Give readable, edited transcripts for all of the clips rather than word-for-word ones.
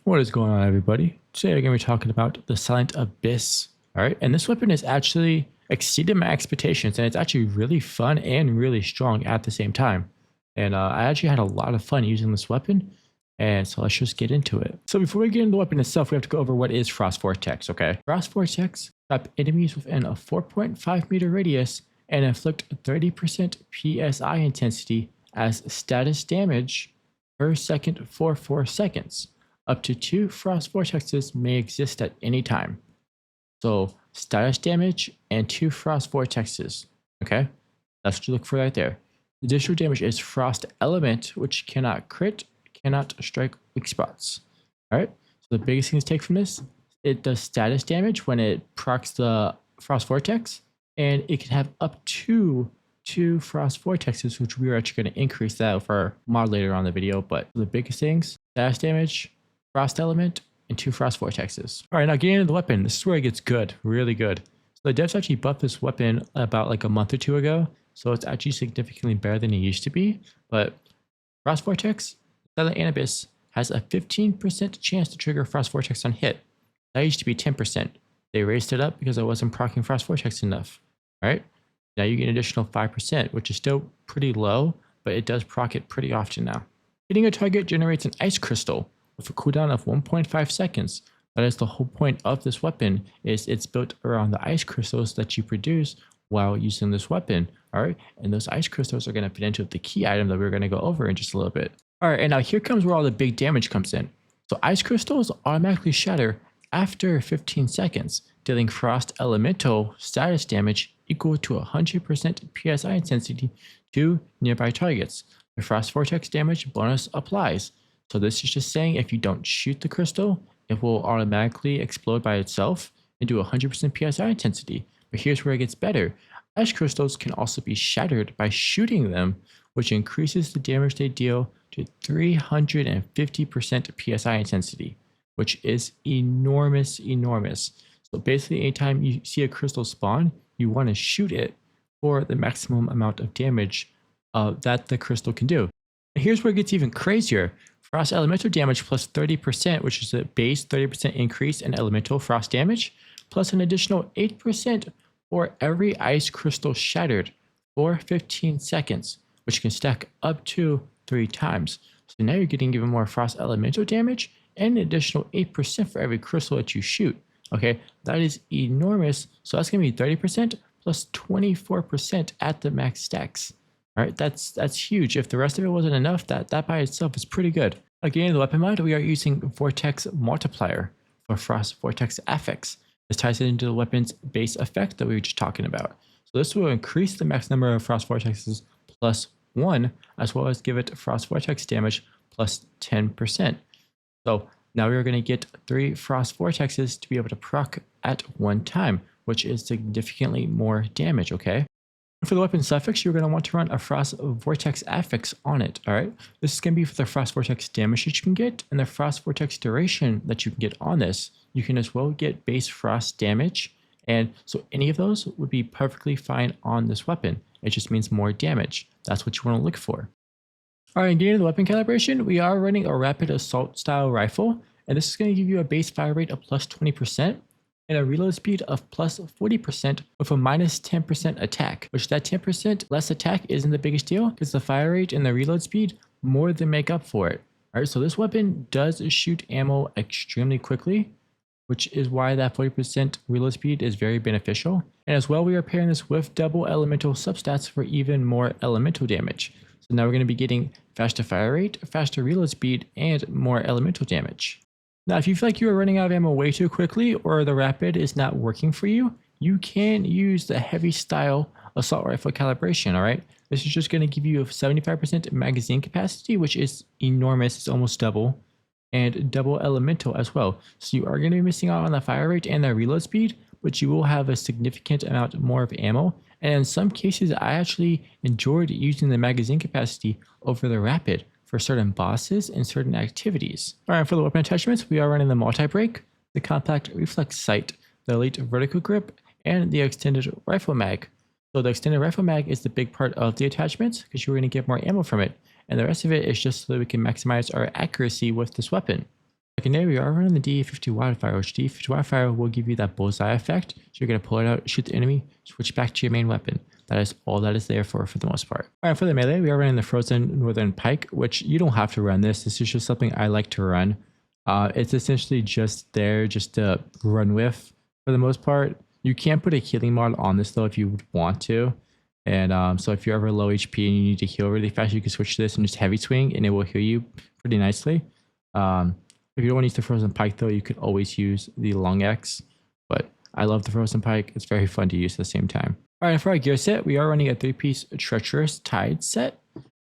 What is going on, everybody? Today we're going to be talking about the Silent Abyss. Alright, and this weapon has actually exceeded my expectations, and it's actually really fun and really strong at the same time. And I actually had a lot of fun using this weapon, and so let's just get into it. So before we get into the weapon itself, we have to go over what is Frost Vortex, okay? Frost Vortex trap enemies within a 4.5 meter radius and inflict 30% PSI intensity as status damage per second for 4 seconds. Up to 2 Frost Vortexes may exist at any time. So status damage and 2 Frost Vortexes, okay? That's what you look for right there. Additional damage is Frost Element, which cannot crit, cannot strike weak spots. Alright, so the biggest thing to take from this, it does status damage when it procs the Frost Vortex, and it can have up to 2 Frost Vortexes, which we are actually going to increase that with our mod later on in the video. But the biggest things, status damage, Frost Element, and 2 Frost Vortexes. Alright, now getting into the weapon, this is where it gets good, really good. So the devs actually buffed this weapon about like a month or two ago, so it's actually significantly better than it used to be. But Frost Vortex, Silent Anabasis, has a 15% chance to trigger Frost Vortex on hit. That used to be 10%. They raised it up because I wasn't proccing Frost Vortex enough. Alright, now you get an additional 5%, which is still pretty low, but it does proc it pretty often now. Hitting a target generates an ice crystal with a cooldown of 1.5 seconds. That is the whole point of this weapon, is it's built around the ice crystals that you produce while using this weapon. Alright, and those ice crystals are going to fit into the key item that we're going to go over in just a little bit. Alright, and now here comes where all the big damage comes in. So ice crystals automatically shatter after 15 seconds, dealing Frost Elemental status damage equal to 100% PSI intensity to nearby targets. The Frost Vortex damage bonus applies. So this is just saying if you don't shoot the crystal, it will automatically explode by itself and do 100% PSI intensity. But here's where it gets better. Ice crystals can also be shattered by shooting them, which increases the damage they deal to 350% PSI intensity, which is enormous. So basically, anytime you see a crystal spawn, you want to shoot it for the maximum amount of damage that the crystal can do. And here's where it gets even crazier. Frost Elemental damage plus 30%, which is a base 30% increase in elemental frost damage, plus an additional 8% for every ice crystal shattered for 15 seconds, which can stack up to 3 times. So now you're getting even more Frost Elemental damage and an additional 8% for every crystal that you shoot. Okay, that is enormous. So that's going to be 30% plus 24% at the max stacks. All right, that's huge. If the rest of it wasn't enough, that by itself is pretty good. Again, in the weapon mod, we are using Vortex Multiplier for Frost Vortex Affix. This ties it into the weapon's base effect that we were just talking about. So this will increase the max number of Frost Vortexes plus 1, as well as give it Frost Vortex damage plus 10%. So now we are going to get 3 Frost Vortexes to be able to proc at one time, which is significantly more damage, okay? For the weapon suffix, you're going to want to run a Frost Vortex affix on it, alright? This is going to be for the Frost Vortex damage that you can get, and the Frost Vortex duration that you can get on this. You can as well get base frost damage, and so any of those would be perfectly fine on this weapon. It just means more damage. That's what you want to look for. Alright, getting into the weapon calibration, we are running a rapid assault style rifle, and this is going to give you a base fire rate of plus 20%, and a reload speed of plus 40% with a minus 10% attack, which that 10% less attack isn't the biggest deal because the fire rate and the reload speed more than make up for it. Alright, so this weapon does shoot ammo extremely quickly, which is why that 40% reload speed is very beneficial. And as well, we are pairing this with double elemental substats for even more elemental damage. So now we're going to be getting faster fire rate, faster reload speed, and more elemental damage. Now, if you feel like you are running out of ammo way too quickly or the rapid is not working for you, you can use the heavy style assault rifle calibration, alright? This is just going to give you a 75% magazine capacity, which is enormous, it's almost double, and double elemental as well. So you are going to be missing out on the fire rate and the reload speed, but you will have a significant amount more of ammo. And in some cases, I actually enjoyed using the magazine capacity over the rapid for certain bosses and certain activities. Alright, for the weapon attachments, we are running the multi-break, the compact reflex sight, the elite vertical grip, and the extended rifle mag. So the extended rifle mag is the big part of the attachments because you're going to get more ammo from it. And the rest of it is just so that we can maximize our accuracy with this weapon. Secondary, we are running the D50 wildfire, which D50 wildfire will give you that bullseye effect. So you're going to pull it out, shoot the enemy, switch back to your main weapon. That is all that is there for the most part. All right, for the melee, we are running the Frozen Northern Pike, which you don't have to run this. This is just something I like to run. It's essentially just there just to run with for the most part. You can put a healing mod on this though if you would want to. And so if you're ever low HP and you need to heal really fast, you can switch to this and just heavy swing and it will heal you pretty nicely. If you don't want to use the Frozen Pike though, you could always use the Long Axe. But I love the Frozen Pike. It's very fun to use at the same time. All right, for our gear set, we are running a 3-piece Treacherous Tide set.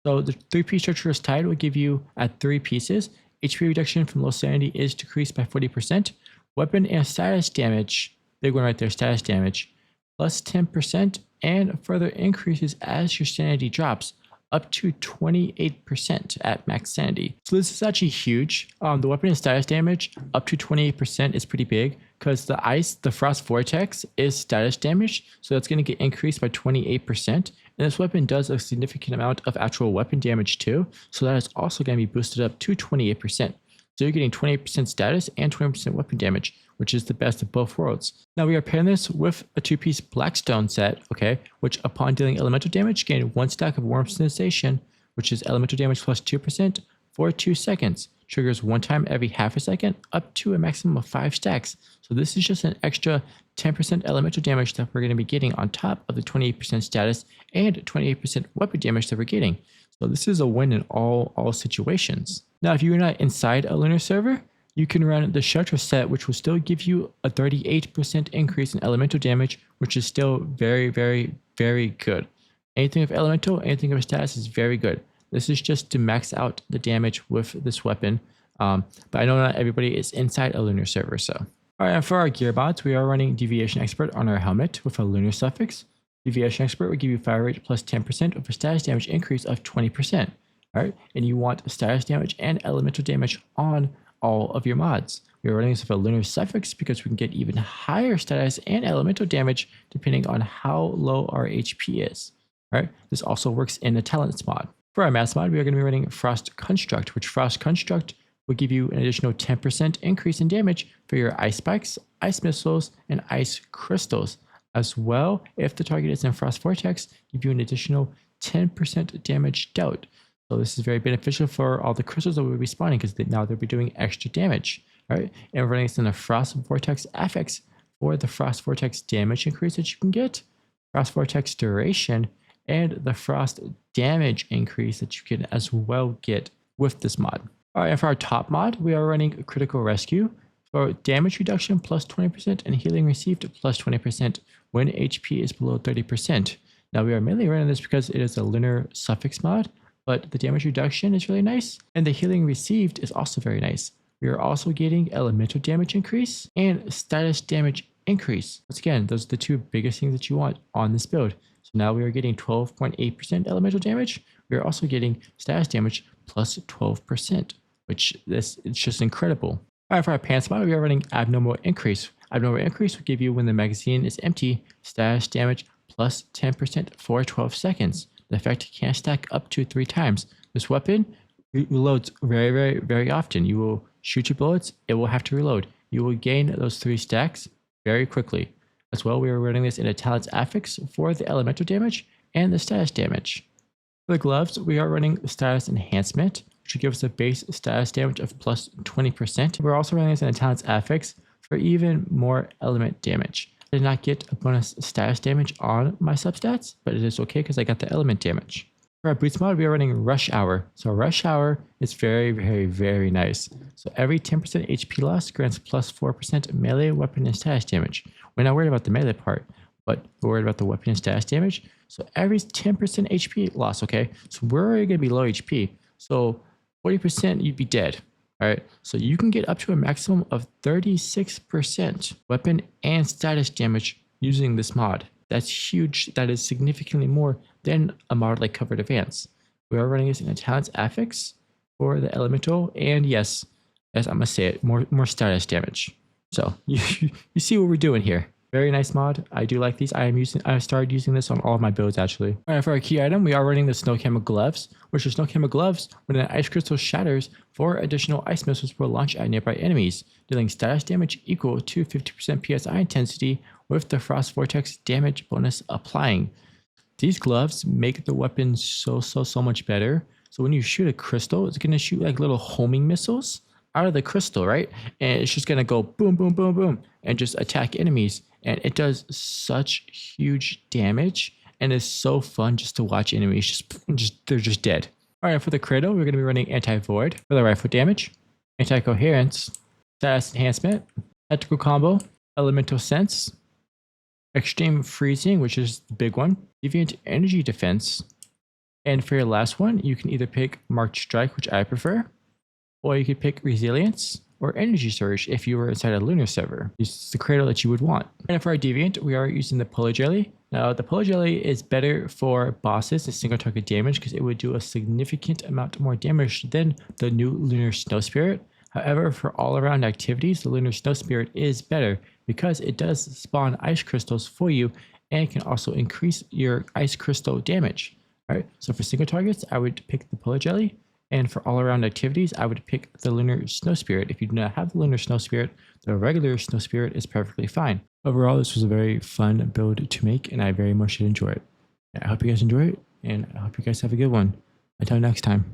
So the 3-piece Treacherous Tide will give you, at 3 pieces, HP reduction from low sanity is decreased by 40%. Weapon and status damage, big one right there, status damage, plus 10%, and further increases as your sanity drops, up to 28% at max sanity. So this is actually huge. The weapon and status damage up to 28% is pretty big because the Frost Vortex is status damage. So that's going to get increased by 28%. And this weapon does a significant amount of actual weapon damage too. So that is also going to be boosted up to 28%. So you're getting 28% status and 20% weapon damage, which is the best of both worlds. Now we are pairing this with a 2-piece Blackstone set, okay, which upon dealing elemental damage, gain 1 stack of Warm Sensation, which is elemental damage plus 2% for 2 seconds. Triggers 1 time every half a second, up to a maximum of 5 stacks. So this is just an extra 10% elemental damage that we're going to be getting on top of the 28% status and 28% weapon damage that we're getting. So this is a win in all situations. Now, if you're not inside a lunar server, you can run the Shelter set, which will still give you a 38% increase in elemental damage, which is still very, very, very good. Anything of elemental, anything of status is very good. This is just to max out the damage with this weapon. But I know not everybody is inside a lunar server, so. All right, and for our gear mods, we are running Deviation Expert on our helmet with a lunar suffix. Deviation Expert will give you fire rate plus 10% with a status damage increase of 20%. All right, and you want status damage and elemental damage on all of your mods. We are running this with a lunar suffix because we can get even higher status and elemental damage depending on how low our HP is. All right, this also works in the talents mod. For our mass mod, we are going to be running Frost Construct, which Frost Construct will give you an additional 10% increase in damage for your ice spikes, ice missiles, and ice crystals. As well, if the target is in Frost Vortex, give you an additional 10% damage dealt. So this is very beneficial for all the crystals that will be spawning because now they'll be doing extra damage. All right, and we're running this in the Frost Vortex affix for the Frost Vortex damage increase that you can get, Frost Vortex duration, and the Frost damage increase that you can as well get with this mod. All right, and for our top mod, we are running Critical Rescue for damage reduction plus 20% and healing received plus 20% when HP is below 30%. Now we are mainly running this because it is a lunar suffix mod, but the damage reduction is really nice and the healing received is also very nice. We are also getting elemental damage increase and status damage increase. Once again, those are the 2 biggest things that you want on this build. So now we are getting 12.8% elemental damage. We are also getting status damage plus 12%, which it's just incredible. All right, for our pants mod, we are running Abnormal Increase. Abnormal Increase will give you, when the magazine is empty, status damage plus 10% for 12 seconds. The effect can stack up to 3 times. This weapon reloads very, very, very often. You will shoot your bullets, it will have to reload. You will gain those 3 stacks very quickly. As well, we are running this in a talents affix for the elemental damage and the status damage. For the gloves, we are running status enhancement, which will give us a base status damage of plus 20%. We're also running this in a talents affix for even more element damage. I did not get a bonus status damage on my substats, but it is okay because I got the element damage. For our boots mod, we are running Rush Hour. So Rush Hour is very, very, very nice. So every 10% HP loss grants plus 4% melee, weapon, and status damage. We're not worried about the melee part, but we're worried about the weapon and status damage. So every 10% HP loss, okay? So we're already going to be low HP. So 40% you'd be dead. All right, so you can get up to a maximum of 36% weapon and status damage using this mod. That's huge. That is significantly more than a mod like Covered Advance. We are running this in a talents affix for the elemental, and yes, I'm gonna say it, more status damage. So you see what we're doing here. Very nice mod. I do like these. I started using this on all of my builds actually. All right, for our key item, we are running the Snow Camo Gloves, which are Snow Camo Gloves. When an ice crystal shatters, 4 additional ice missiles will launch at nearby enemies, dealing status damage equal to 50% PSI intensity with the Frost Vortex damage bonus applying. These gloves make the weapon so much better. So when you shoot a crystal, it's going to shoot like little homing missiles out of the crystal, right? And it's just going to go boom, boom, boom, boom, and just attack enemies. And it does such huge damage, and it's so fun just to watch enemies they're just dead. All right, for the Cradle, we're going to be running Anti-Void for the rifle damage, Anti-Coherence, Status Enhancement, Tactical Combo, Elemental Sense, Extreme Freezing, which is the big one, Deviant Energy Defense, and for your last one, you can either pick Marked Strike, which I prefer, or you could pick Resilience or Energy Surge if you were inside a Lunar server. This is the Cradle that you would want. And for our Deviant, we are using the Polar Jelly. Now, the Polar Jelly is better for bosses and single target damage because it would do a significant amount more damage than the new Lunar Snow Spirit. However, for all-around activities, the Lunar Snow Spirit is better because it does spawn ice crystals for you and can also increase your ice crystal damage. All right, so for single targets, I would pick the Polar Jelly, and for all-around activities, I would pick the Lunar Snow Spirit. If you do not have the Lunar Snow Spirit, the regular Snow Spirit is perfectly fine. Overall, this was a very fun build to make, and I very much did enjoy it. I hope you guys enjoy it, and I hope you guys have a good one. Until next time.